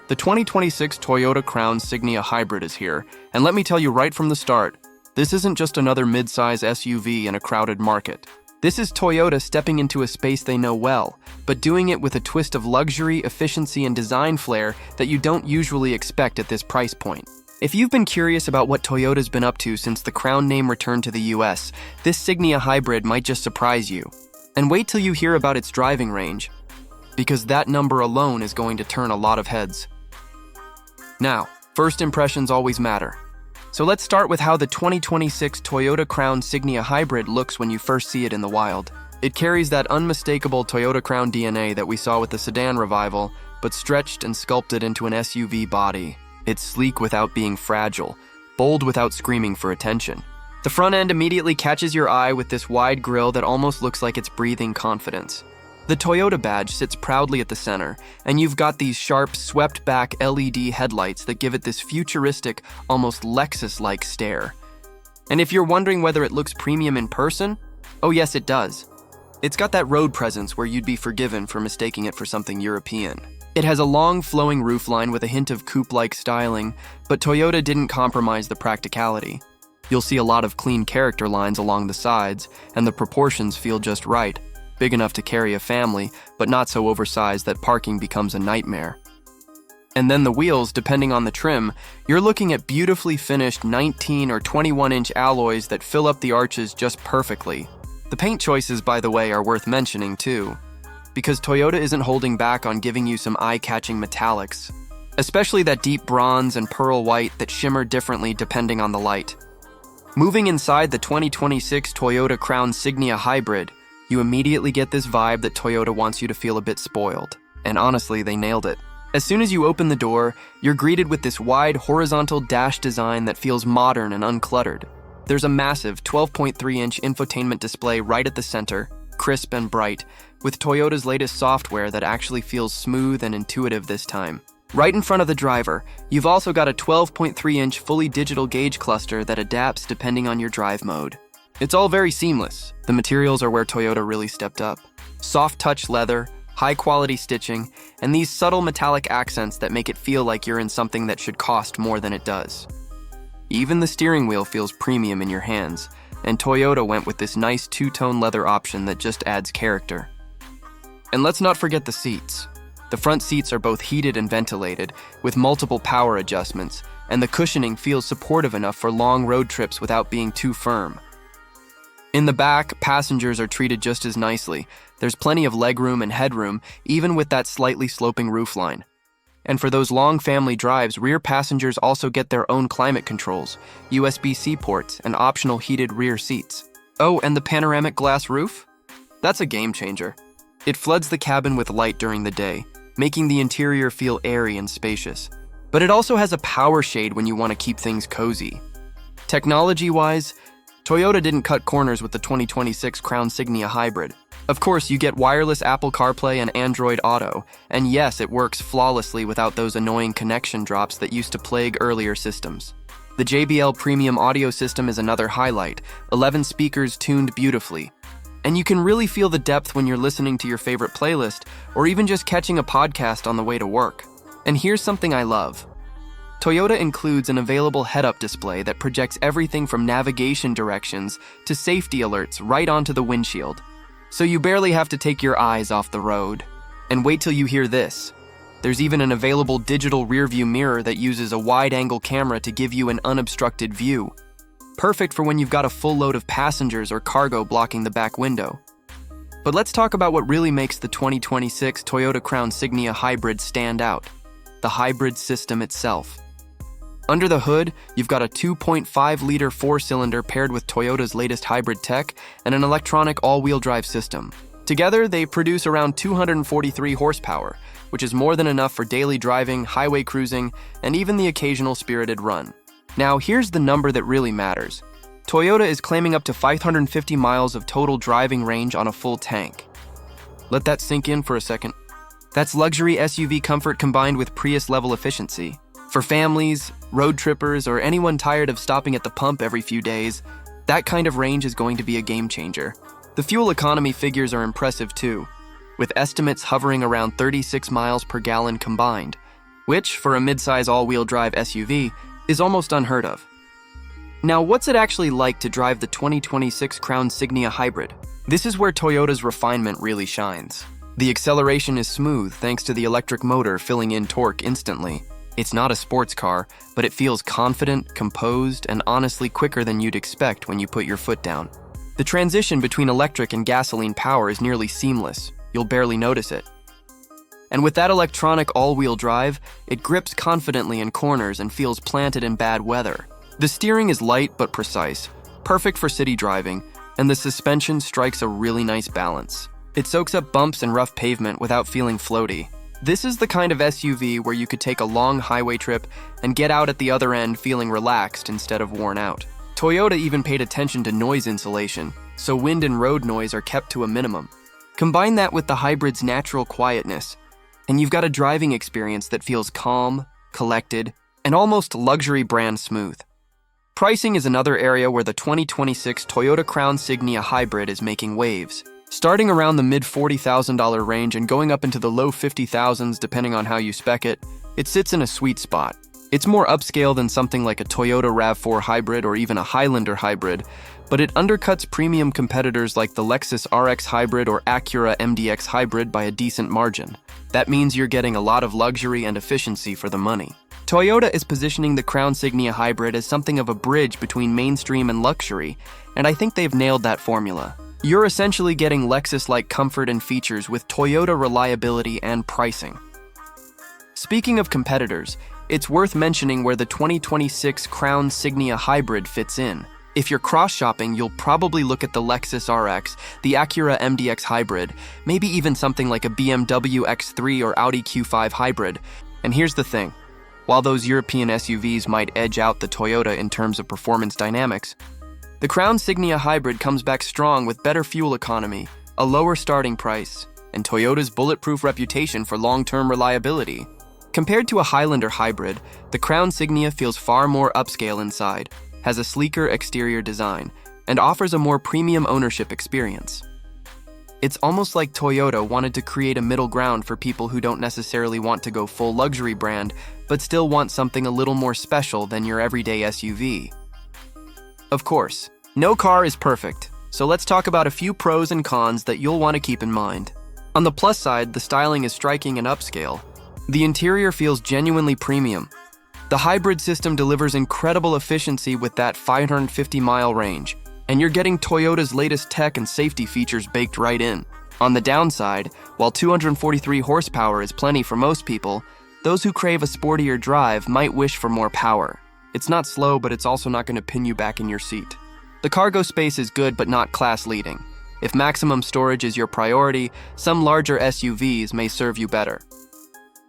The 2026 Toyota Crown Signia Hybrid is here, and let me tell you right from the start, this isn't just another mid-size SUV in a crowded market. This is Toyota stepping into a space they know well, but doing it with a twist of luxury, efficiency, and design flair that you don't usually expect at this price point. If you've been curious about what Toyota's been up to since the Crown name returned to the US, this Signia Hybrid might just surprise you. And wait till you hear about its driving range, because that number alone is going to turn a lot of heads. Now, first impressions always matter. So let's start with how the 2026 Toyota Crown Signia Hybrid looks when you first see it in the wild. It carries that unmistakable Toyota Crown DNA that we saw with the sedan revival, but stretched and sculpted into an SUV body. It's sleek without being fragile, bold without screaming for attention. The front end immediately catches your eye with this wide grille that almost looks like it's breathing confidence. The Toyota badge sits proudly at the center, and you've got these sharp, swept-back LED headlights that give it this futuristic, almost Lexus-like stare. And if you're wondering whether it looks premium in person, oh yes, it does. It's got that road presence where you'd be forgiven for mistaking it for something European. It has a long, flowing roofline with a hint of coupe-like styling, but Toyota didn't compromise the practicality. You'll see a lot of clean character lines along the sides, and the proportions feel just right. Big enough to carry a family, but not so oversized that parking becomes a nightmare. And then the wheels, depending on the trim, you're looking at beautifully finished 19 or 21-inch alloys that fill up the arches just perfectly. The paint choices, by the way, are worth mentioning too, because Toyota isn't holding back on giving you some eye-catching metallics, especially that deep bronze and pearl white that shimmer differently depending on the light. Moving inside the 2026 Toyota Crown Signia Hybrid, you immediately get this vibe that Toyota wants you to feel a bit spoiled. And honestly, they nailed it. As soon as you open the door, you're greeted with this wide horizontal dash design that feels modern and uncluttered. There's a massive 12.3-inch infotainment display right at the center, crisp and bright, with Toyota's latest software that actually feels smooth and intuitive this time. Right in front of the driver, you've also got a 12.3-inch fully digital gauge cluster that adapts depending on your drive mode. It's all very seamless. The materials are where Toyota really stepped up. Soft touch leather, high quality stitching, and these subtle metallic accents that make it feel like you're in something that should cost more than it does. Even the steering wheel feels premium in your hands, and Toyota went with this nice two-tone leather option that just adds character. And let's not forget the seats. The front seats are both heated and ventilated, with multiple power adjustments, and the cushioning feels supportive enough for long road trips without being too firm. In the back, passengers are treated just as nicely. There's plenty of legroom and headroom, even with that slightly sloping roofline. And for those long family drives, rear passengers also get their own climate controls, USB-C ports, and optional heated rear seats. Oh, and the panoramic glass roof? That's a game changer. It floods the cabin with light during the day, making the interior feel airy and spacious. But it also has a power shade when you want to keep things cozy. Technology-wise, Toyota didn't cut corners with the 2026 Crown Signia Hybrid. Of course, you get wireless Apple CarPlay and Android Auto, and yes, it works flawlessly without those annoying connection drops that used to plague earlier systems. The JBL Premium Audio System is another highlight, 11 speakers tuned beautifully. And you can really feel the depth when you're listening to your favorite playlist, or even just catching a podcast on the way to work. And here's something I love. Toyota includes an available head-up display that projects everything from navigation directions to safety alerts right onto the windshield. So you barely have to take your eyes off the road. And wait till you hear this. There's even an available digital rearview mirror that uses a wide-angle camera to give you an unobstructed view. Perfect for when you've got a full load of passengers or cargo blocking the back window. But let's talk about what really makes the 2026 Toyota Crown Signia Hybrid stand out. The hybrid system itself. Under the hood, you've got a 2.5-liter four-cylinder paired with Toyota's latest hybrid tech and an electronic all-wheel drive system. Together, they produce around 243 horsepower, which is more than enough for daily driving, highway cruising, and even the occasional spirited run. Now, here's the number that really matters. Toyota is claiming up to 550 miles of total driving range on a full tank. Let that sink in for a second. That's luxury SUV comfort combined with Prius-level efficiency. For families, road trippers, or anyone tired of stopping at the pump every few days, that kind of range is going to be a game changer. The fuel economy figures are impressive too, with estimates hovering around 36 miles per gallon combined, which, for a midsize all-wheel drive SUV, is almost unheard of. Now, what's it actually like to drive the 2026 Crown Signia Hybrid? This is where Toyota's refinement really shines. The acceleration is smooth thanks to the electric motor filling in torque instantly. It's not a sports car, but it feels confident, composed, and honestly quicker than you'd expect when you put your foot down. The transition between electric and gasoline power is nearly seamless. You'll barely notice it. And with that electronic all-wheel drive, it grips confidently in corners and feels planted in bad weather. The steering is light but precise, perfect for city driving, and the suspension strikes a really nice balance. It soaks up bumps and rough pavement without feeling floaty. This is the kind of SUV where you could take a long highway trip and get out at the other end feeling relaxed instead of worn out. Toyota even paid attention to noise insulation, so wind and road noise are kept to a minimum. Combine that with the hybrid's natural quietness, and you've got a driving experience that feels calm, collected, and almost luxury brand smooth. Pricing is another area where the 2026 Toyota Crown Signia Hybrid is making waves. Starting around the mid-$40,000 range and going up into the low $50,000s depending on how you spec it, it sits in a sweet spot. It's more upscale than something like a Toyota RAV4 Hybrid or even a Highlander Hybrid, but it undercuts premium competitors like the Lexus RX Hybrid or Acura MDX Hybrid by a decent margin. That means you're getting a lot of luxury and efficiency for the money. Toyota is positioning the Crown Signia Hybrid as something of a bridge between mainstream and luxury, and I think they've nailed that formula. You're essentially getting Lexus-like comfort and features with Toyota reliability and pricing. Speaking of competitors, it's worth mentioning where the 2026 Crown Signia Hybrid fits in. If you're cross-shopping, you'll probably look at the Lexus RX, the Acura MDX Hybrid, maybe even something like a BMW X3 or Audi Q5 Hybrid. And here's the thing. While those European SUVs might edge out the Toyota in terms of performance dynamics, the Crown Signia Hybrid comes back strong with better fuel economy, a lower starting price, and Toyota's bulletproof reputation for long-term reliability. Compared to a Highlander Hybrid, the Crown Signia feels far more upscale inside, has a sleeker exterior design, and offers a more premium ownership experience. It's almost like Toyota wanted to create a middle ground for people who don't necessarily want to go full luxury brand, but still want something a little more special than your everyday SUV. Of course, no car is perfect, so let's talk about a few pros and cons that you'll want to keep in mind. On the plus side, the styling is striking and upscale. The interior feels genuinely premium. The hybrid system delivers incredible efficiency with that 550-mile range, and you're getting Toyota's latest tech and safety features baked right in. On the downside, while 243 horsepower is plenty for most people, those who crave a sportier drive might wish for more power. It's not slow, but it's also not going to pin you back in your seat. The cargo space is good, but not class-leading. If maximum storage is your priority, some larger SUVs may serve you better.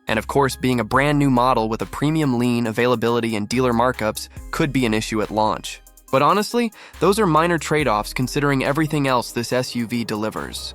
And of course, being a brand new model with a premium lean, availability, and dealer markups could be an issue at launch. But honestly, those are minor trade-offs considering everything else this SUV delivers.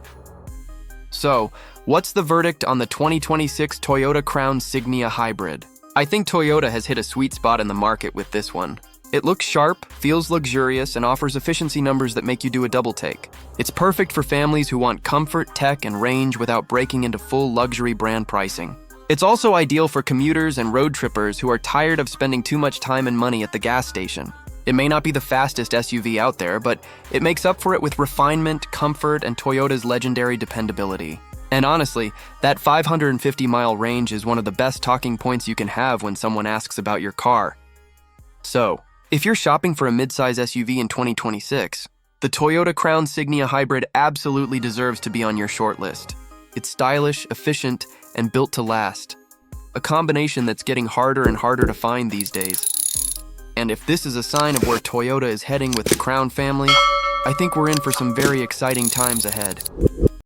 So, what's the verdict on the 2026 Toyota Crown Signia Hybrid? I think Toyota has hit a sweet spot in the market with this one. It looks sharp, feels luxurious, and offers efficiency numbers that make you do a double take. It's perfect for families who want comfort, tech, and range without breaking into full luxury brand pricing. It's also ideal for commuters and road trippers who are tired of spending too much time and money at the gas station. It may not be the fastest SUV out there, but it makes up for it with refinement, comfort, and Toyota's legendary dependability. And honestly, that 550-mile range is one of the best talking points you can have when someone asks about your car. So, if you're shopping for a midsize SUV in 2026, the Toyota Crown Signia Hybrid absolutely deserves to be on your shortlist. It's stylish, efficient, and built to last. A combination that's getting harder and harder to find these days. And if this is a sign of where Toyota is heading with the Crown family, I think we're in for some very exciting times ahead.